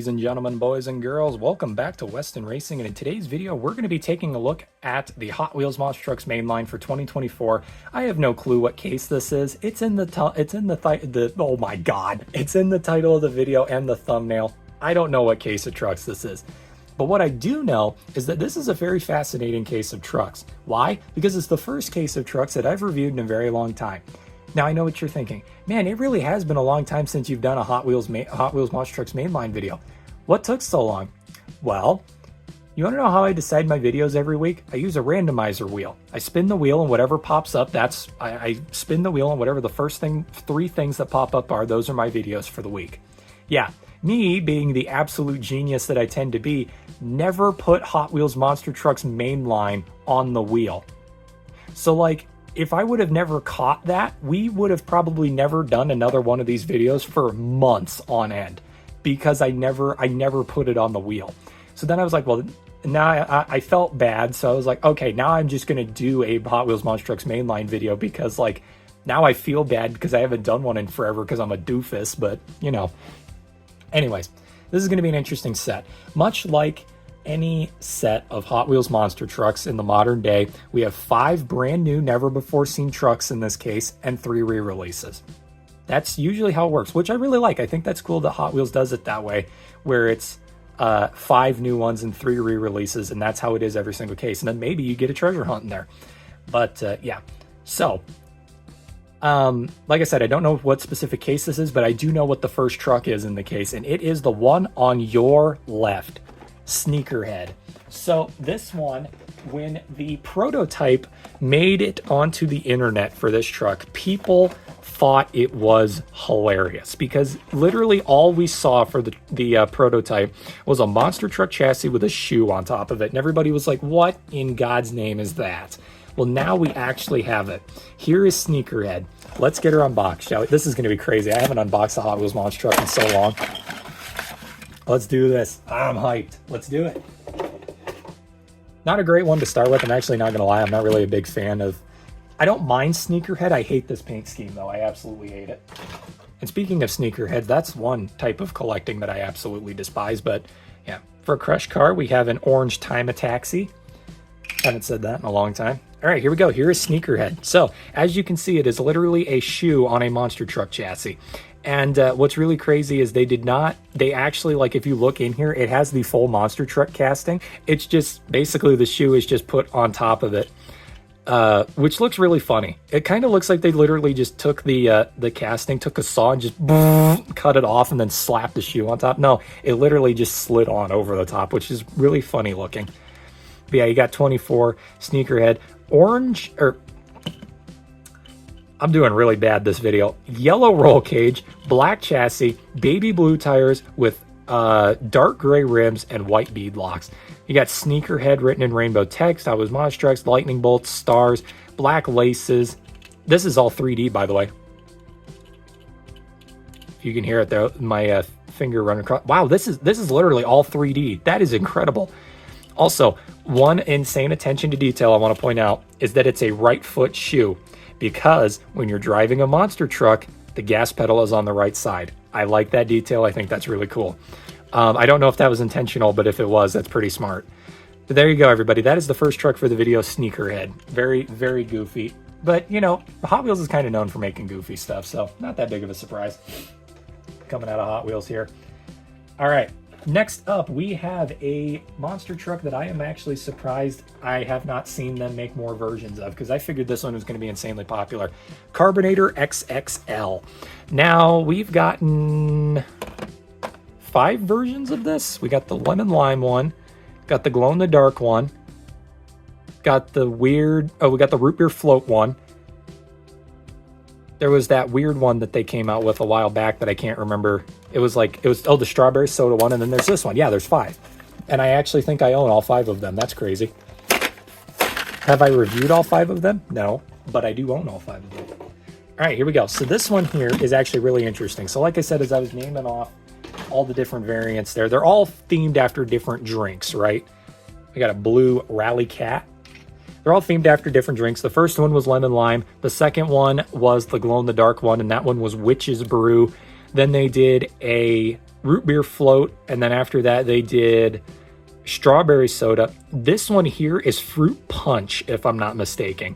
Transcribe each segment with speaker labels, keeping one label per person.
Speaker 1: ladies and gentlemen, boys and girls, welcome back to Weston Racing, and in today's video we're going to be taking a look at the Hot Wheels Monster Trucks Mainline for 2024. I have no clue what case this is. It's in the oh my god, it's in the title of the video and the thumbnail. I don't know what case of trucks this is. But what I do know is that this is a very fascinating case of trucks. Why? Because it's the first case of trucks that I've reviewed in a very long time. Now I know what you're thinking. Man, it really has been a long time since you've done a Hot Wheels Monster Trucks Mainline video. What took so long? Well, you want to know how I decide my videos every week? I use a randomizer wheel. I spin the wheel and whatever pops up, I spin the wheel and whatever the first three things that pop up are, those are my videos for the week. Yeah, me being the absolute genius that I tend to be, never put Hot Wheels Monster Trucks Mainline on the wheel. So like, if I would have never caught that, we would have probably never done another one of these videos for months on end because I never put it on the wheel. So then I was like, well, now I felt bad. So I was like, okay, now I'm just going to do a Hot Wheels Monster Trucks Mainline video because like now I feel bad because I haven't done one in forever because I'm a doofus, but you know. Anyways, this is going to be an interesting set. Much like any set of Hot Wheels Monster Trucks in the modern day, we have 5 brand new, never before seen trucks in this case, and 3 re-releases. That's usually how it works, which I really like. I think that's cool that Hot Wheels does it that way, where it's 5 new ones and 3 re-releases, and that's how it is every single case. And then maybe you get a treasure hunt in there. But yeah, so like I said, I don't know what specific case this is, but I do know what the first truck is in the case, and it is the one on your left. Sneakerhead. So this one, when the prototype made it onto the internet for this truck, people thought it was hilarious because literally all we saw for the prototype was a monster truck chassis with a shoe on top of it, and everybody was like, what in God's name is that? Well, now we actually have it. Here is Sneakerhead. Let's get her unboxed, shall we? This is going to be crazy. I haven't unboxed a Hot Wheels Monster Truck in so long. Let's do this. I'm hyped. Let's do it. Not a great one to start with. I'm actually not going to lie. I'm not really a big fan of... I don't mind Sneakerhead. I hate this paint scheme, though. I absolutely hate it. And speaking of Sneakerheads, that's one type of collecting that I absolutely despise. But yeah, for a crush car, we have an orange Time-A-Taxi. Haven't said that in a long time. All right, here we go. Here is Sneakerhead. So, as you can see, it is literally a shoe on a monster truck chassis. And what's really crazy is they actually, like, if you look in here, it has the full monster truck casting. It's just, basically the shoe is just put on top of it, which looks really funny. It kind of looks like they literally just took the casting, took a saw and just cut it off and then slapped the shoe on top. No, it literally just slid on over the top, which is really funny looking. But yeah, you got 24, Sneakerhead, orange, or... I'm doing really bad this video. Yellow roll cage, black chassis, baby blue tires with dark gray rims and white bead locks. You got Sneakerhead written in rainbow text. Hot Wheels Monster Trucks, lightning bolts, stars, black laces. This is all 3D, by the way. If you can hear it there, my finger running across. Wow, this is literally all 3D. That is incredible. Also, one insane attention to detail I want to point out is that it's a right foot shoe. Because when you're driving a monster truck, the gas pedal is on the right side. I like that detail. I think that's really cool. I don't know if that was intentional, but if it was, that's pretty smart. But there you go, everybody. That is the first truck for the video, Sneakerhead. Very, very goofy. But, you know, Hot Wheels is kind of known for making goofy stuff, so not that big of a surprise coming out of Hot Wheels here. All right. Next up, we have a monster truck that I am actually surprised I have not seen them make more versions of, because I figured this one was going to be insanely popular. Carbonator XXL. Now, we've gotten 5 versions of this. We got the lemon lime one, got the glow-in-the-dark one, got the weird... Oh, we got the root beer float one. There was that weird one that they came out with a while back that I can't remember. It was the strawberry soda one, and then there's this one. Yeah, there's 5. And I actually think I own all 5 of them. That's crazy. Have I reviewed all 5 of them? No, but I do own all 5 of them. All right, here we go. So this one here is actually really interesting. So like I said, as I was naming off all the different variants there, they're all themed after different drinks, right? We got a blue Rally Cat. They're all themed after different drinks. The first one was lemon lime. The second one was the glow-in-the-dark one, and that one was Witch's Brew. Then they did a root beer float, and then after that they did strawberry soda. This one here is fruit punch, if I'm not mistaken.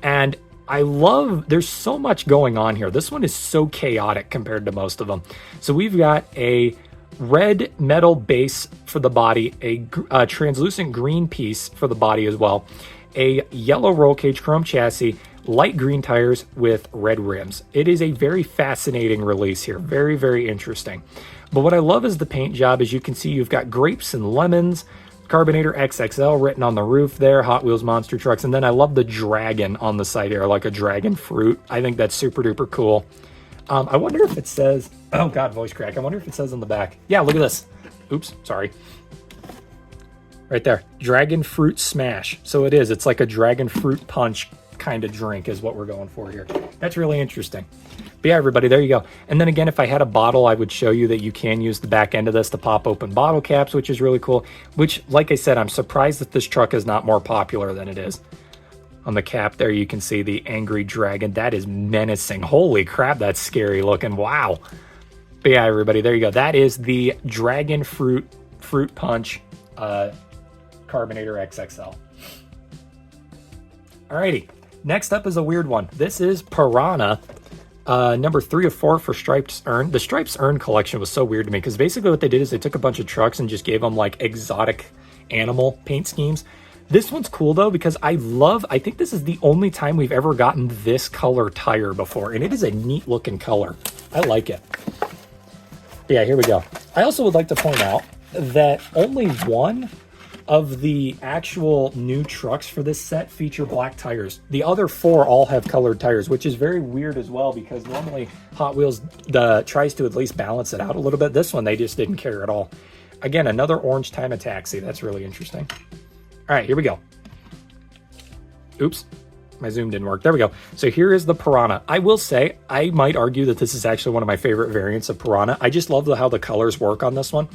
Speaker 1: And I love, there's so much going on here. This one is so chaotic compared to most of them. So we've got a red metal base for the body, a translucent green piece for the body as well, a yellow roll cage chrome chassis, light green tires with red rims. It is a very fascinating release here. Very, very interesting. But what I love is the paint job. As you can see, you've got grapes and lemons, Carbonator XXL written on the roof there, Hot Wheels Monster Trucks. And then I love the dragon on the side here, like a dragon fruit. I think that's super duper cool. I wonder if it says, oh God, voice crack. I wonder if it says on the back. Yeah, look at this. Oops, sorry. Right there, dragon fruit smash. So it is, it's like a dragon fruit punch kind of drink is what we're going for here. That's really interesting. But yeah, everybody, there you go. And then again, if I had a bottle, I would show you that you can use the back end of this to pop open bottle caps, which is really cool. Which, like I said, I'm surprised that this truck is not more popular than it is. On the cap there, you can see the angry dragon. That is menacing. Holy crap, that's scary looking. Wow. But yeah, everybody, there you go. That is the dragon fruit punch Carbonator XXL. Alrighty. Next up is a weird one. This is Piranha, number 3 of 4 for Stripes Earn. The Stripes Earn collection was so weird to me because basically what they did is they took a bunch of trucks and just gave them like exotic animal paint schemes. This one's cool though because I think this is the only time we've ever gotten this color tire before, and it is a neat looking color. I like it. But yeah, here we go. I also would like to point out that only one of the actual new trucks for this set feature black tires. The other 4 all have colored tires, which is very weird as well because normally Hot Wheels tries to at least balance it out a little bit. This one, they just didn't care at all. Again, another orange Time of Taxi. That's really interesting. All right, here we go. Oops, my zoom didn't work. There we go. So here is the Piranha. I will say, I might argue that this is actually one of my favorite variants of Piranha. I just love how the colors work on this one.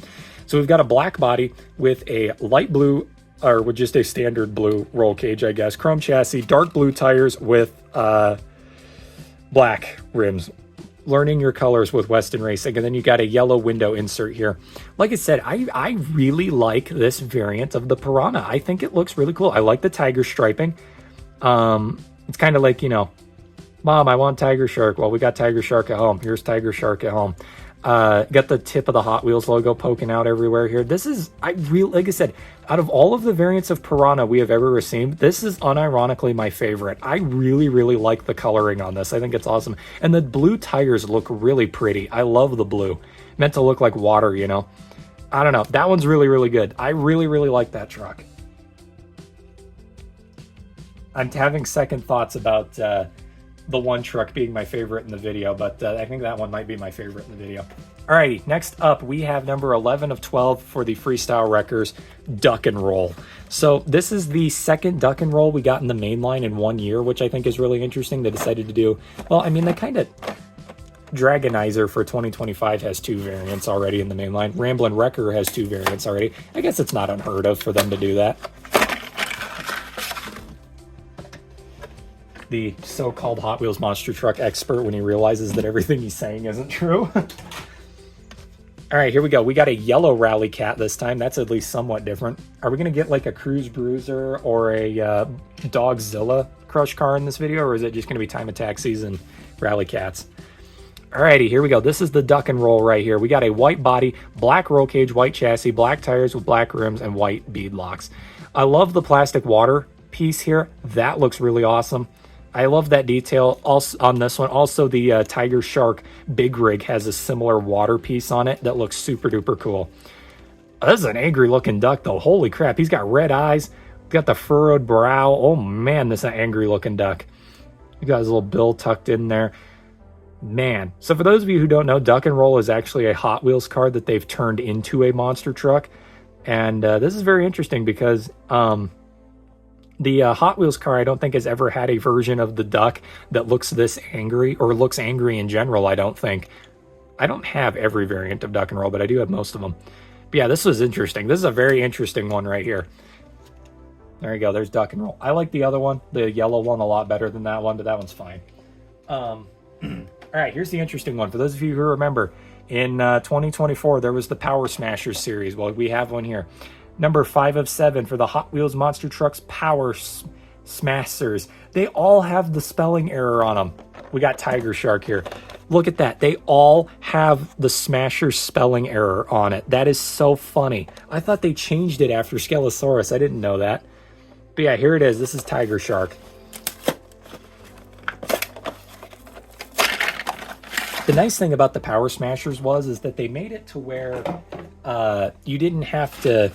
Speaker 1: So we've got a black body with a light blue, or with just a standard blue roll cage, I guess. Chrome chassis, dark blue tires with black rims. Learning your colors with Weston Racing. And then you got a yellow window insert here. Like I said, I really like this variant of the Piranha. I think it looks really cool. I like the tiger striping. It's kind of like, you know, Mom, I want Tiger Shark. Well, we got Tiger Shark at home. Here's Tiger Shark at home. Got the tip of the Hot Wheels logo poking out everywhere here. This is, like I said, out of all of the variants of Piranha we have ever received, this is unironically my favorite. I really, really like the coloring on this. I think it's awesome. And the blue tires look really pretty. I love the blue. Meant to look like water, you know. I don't know. That one's really, really good. I really, really like that truck. I'm having second thoughts about the one truck being my favorite in the video, but I think that one might be my favorite in the video. Alrighty, next up we have number 11 of 12 for the Freestyle Wreckers Duck and Roll. So this is the second Duck and Roll we got in the mainline in 1 year, which I think is really interesting. They decided to do, well, I mean, they kind of, Dragonizer for 2025 has 2 variants already in the mainline. Ramblin' Wrecker has 2 variants already. I guess it's not unheard of for them to do that. The so-called Hot Wheels monster truck expert when he realizes that everything he's saying isn't true. All right, here we go. We got a yellow Rally Cat this time. That's at least somewhat different. Are we going to get like a Cruise Bruiser or a Dogzilla crush car in this video, or is it just going to be Time of Taxis and Rally Cats? Alrighty, here we go. This is the Duck and Roll right here. We got a white body, black roll cage, white chassis, black tires with black rims, and white bead locks. I love the plastic water piece here. That looks really awesome. I love that detail also on this one. Also, the Tiger Shark Big Rig has a similar water piece on it that looks super duper cool. This is an angry looking duck though. Holy crap, he's got red eyes, got the furrowed brow. Oh man, this is an angry looking duck. You got his little bill tucked in there. Man. So for those of you who don't know, Duck and Roll is actually a Hot Wheels car that they've turned into a monster truck. And this is very interesting because the Hot Wheels car, I don't think, has ever had a version of the duck that looks this angry, or looks angry in general, I don't think. I don't have every variant of Duck and Roll, but I do have most of them. But yeah, this was interesting. This is a very interesting one right here. There you go. There's Duck and Roll. I like the other one, the yellow one, a lot better than that one, but that one's fine. All right, here's the interesting one. For those of you who remember, In 2024, there was the Power Smashers series. Well, we have one here. Number 5 of 7 for the Hot Wheels Monster Trucks Power Smashers. They all have the spelling error on them. We got Tiger Shark here. Look at that. They all have the Smashers spelling error on it. That is so funny. I thought they changed it after Skelosaurus. I didn't know that. But yeah, here it is. This is Tiger Shark. The nice thing about the Power Smashers is that they made it to where you didn't have to...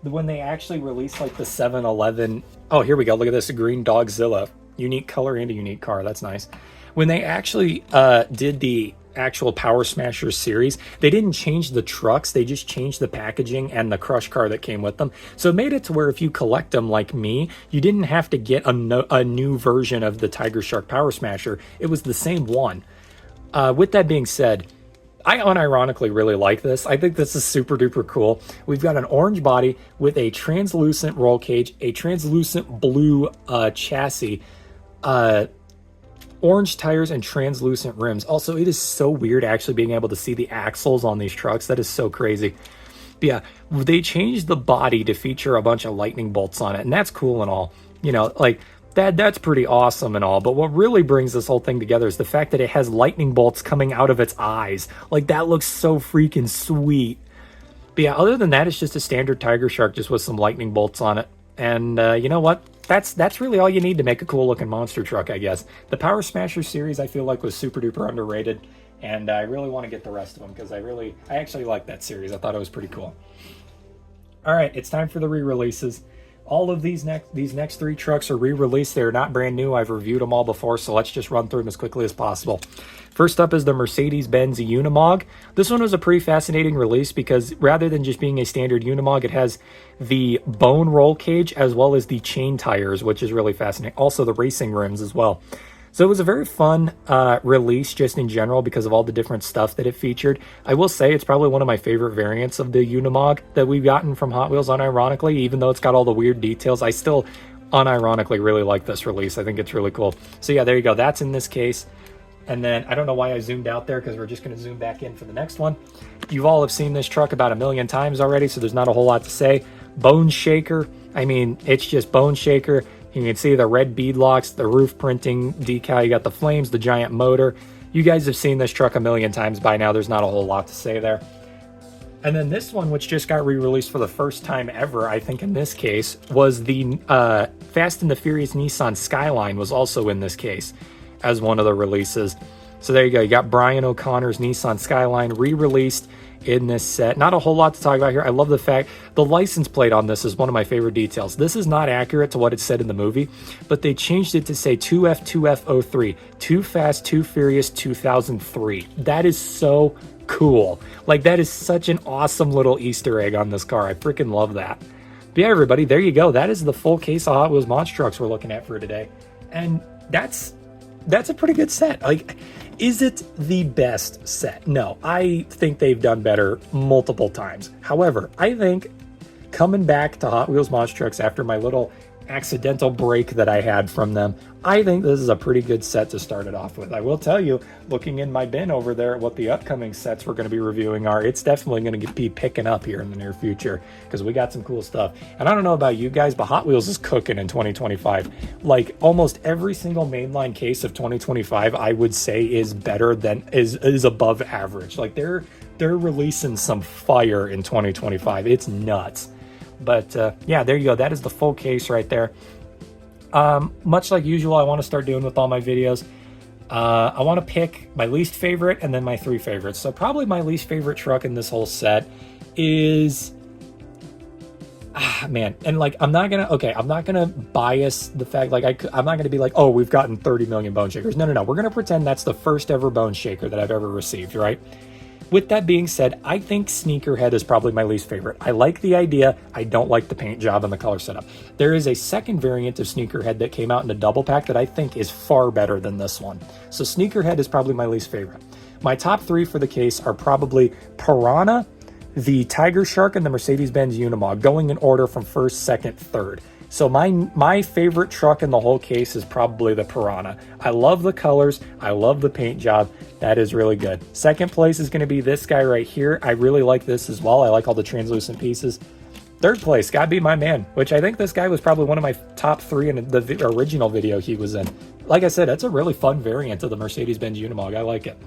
Speaker 1: When they actually released like the 7-Eleven... Oh, here we go. Look at this. Green Dogzilla. Unique color and a unique car. That's nice. When they actually did the actual Power Smashers series, they didn't change the trucks. They just changed the packaging and the crush car that came with them. So it made it to where if you collect them like me, you didn't have to get a new version of the Tiger Shark Power Smasher. It was the same one. With that being said, I unironically really like this. I think this is super duper cool. We've got an orange body with a translucent roll cage, a translucent blue chassis, orange tires, and translucent rims. Also, it is so weird actually being able to see the axles on these trucks. That is so crazy. But yeah, they changed the body to feature a bunch of lightning bolts on it, and that's cool and all. You know, like... That's pretty awesome and all, but what really brings this whole thing together is the fact that it has lightning bolts coming out of its eyes. Like, that looks so freaking sweet. But yeah, other than that, it's just a standard Tiger Shark just with some lightning bolts on it. And you know what? That's really all you need to make a cool looking monster truck, I guess. The Power Smasher series I feel like was super duper underrated, and I really want to get the rest of them because I actually like that series. I thought it was pretty cool. All right, it's time for the re-releases. All of these next 3 trucks are re-released. They're not brand new. I've reviewed them all before, so let's just run through them as quickly as possible. First up is the Mercedes-Benz Unimog. This one was a pretty fascinating release because rather than just being a standard Unimog, it has the bone roll cage as well as the chain tires, which is really fascinating. Also the racing rims as well. So it was a very fun release just in general because of all the different stuff that it featured. I will say it's probably one of my favorite variants of the Unimog that we've gotten from Hot Wheels, unironically. Even though it's got all the weird details, I still unironically really like this release. I think it's really cool. So yeah, there you go. That's in this case. And then I don't know why I zoomed out there because we're just going to zoom back in for the next one. You all have seen this truck about 1,000,000 times already, so there's not a whole lot to say. Bone Shaker. I mean, it's just Bone Shaker. You can see the red beadlocks, the roof printing decal, you got the flames, the giant motor. You guys have seen this truck 1,000,000 times by now. There's not a whole lot to say there. And then this one, which just got re-released for the first time ever, I think in this case, was the Fast and the Furious Nissan Skyline was also in this case as one of the releases. So there you go. You got Brian O'Connor's Nissan Skyline re-released in this set. Not a whole lot to talk about here. I love the fact the license plate on this is one of my favorite details. This is not accurate to what it said in the movie, but they changed it to say 2F2F03, Too Fast, Too Furious 2003. That is so cool. Like, that is such an awesome little Easter egg on this car. I freaking love that. But yeah, everybody, there you go. That is the full case of Hot Wheels Monster Trucks we're looking at for today. And that's a pretty good set. Like, is it the best set? No, I think they've done better multiple times. However, I think coming back to Hot Wheels Monster Trucks after my little accidental break that I had from them, I think this is a pretty good set to start it off with. I will tell you, looking in my bin over there at what the upcoming sets we're going to be reviewing are, it's definitely going to be picking up here in the near future because we got some cool stuff. And I don't know about you guys, but Hot Wheels is cooking in 2025. Like, almost every single mainline case of 2025, I would say is better than is above average. Like, they're releasing some fire in 2025. It's nuts. But yeah, there you go. That is the full case right there. Much like usual, I want to start doing with all my videos. I want to pick my least favorite and then my 3 favorites. So probably my least favorite truck in this whole set is... man, and like, I'm not gonna bias the fact, like, I'm not gonna be like, oh, we've gotten 30 million bone shakers. No. We're gonna pretend that's the first ever bone shaker that I've ever received, right? With that being said, I think Sneakerhead is probably my least favorite. I like the idea. I don't like the paint job and the color setup. There is a second variant of Sneakerhead that came out in a double pack that I think is far better than this one. So Sneakerhead is probably my least favorite. My top 3 for the case are probably Piranha, the Tiger Shark, and the Mercedes-Benz Unimog, going in order from first, second, third. So my favorite truck in the whole case is probably the Piranha. I love the colors. I love the paint job. That is really good. Second place is going to be this guy right here. I really like this as well. I like all the translucent pieces. Third place, gotta be my man, which I think this guy was probably one of my top 3 in the original video he was in. Like I said, that's a really fun variant of the Mercedes-Benz Unimog. I like it.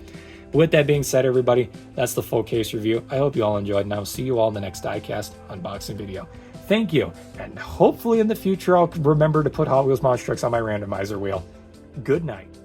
Speaker 1: With that being said, everybody, that's the full case review. I hope you all enjoyed, and I'll see you all in the next diecast unboxing video. Thank you, and hopefully in the future I'll remember to put Hot Wheels Monster Trucks on my randomizer wheel. Good night.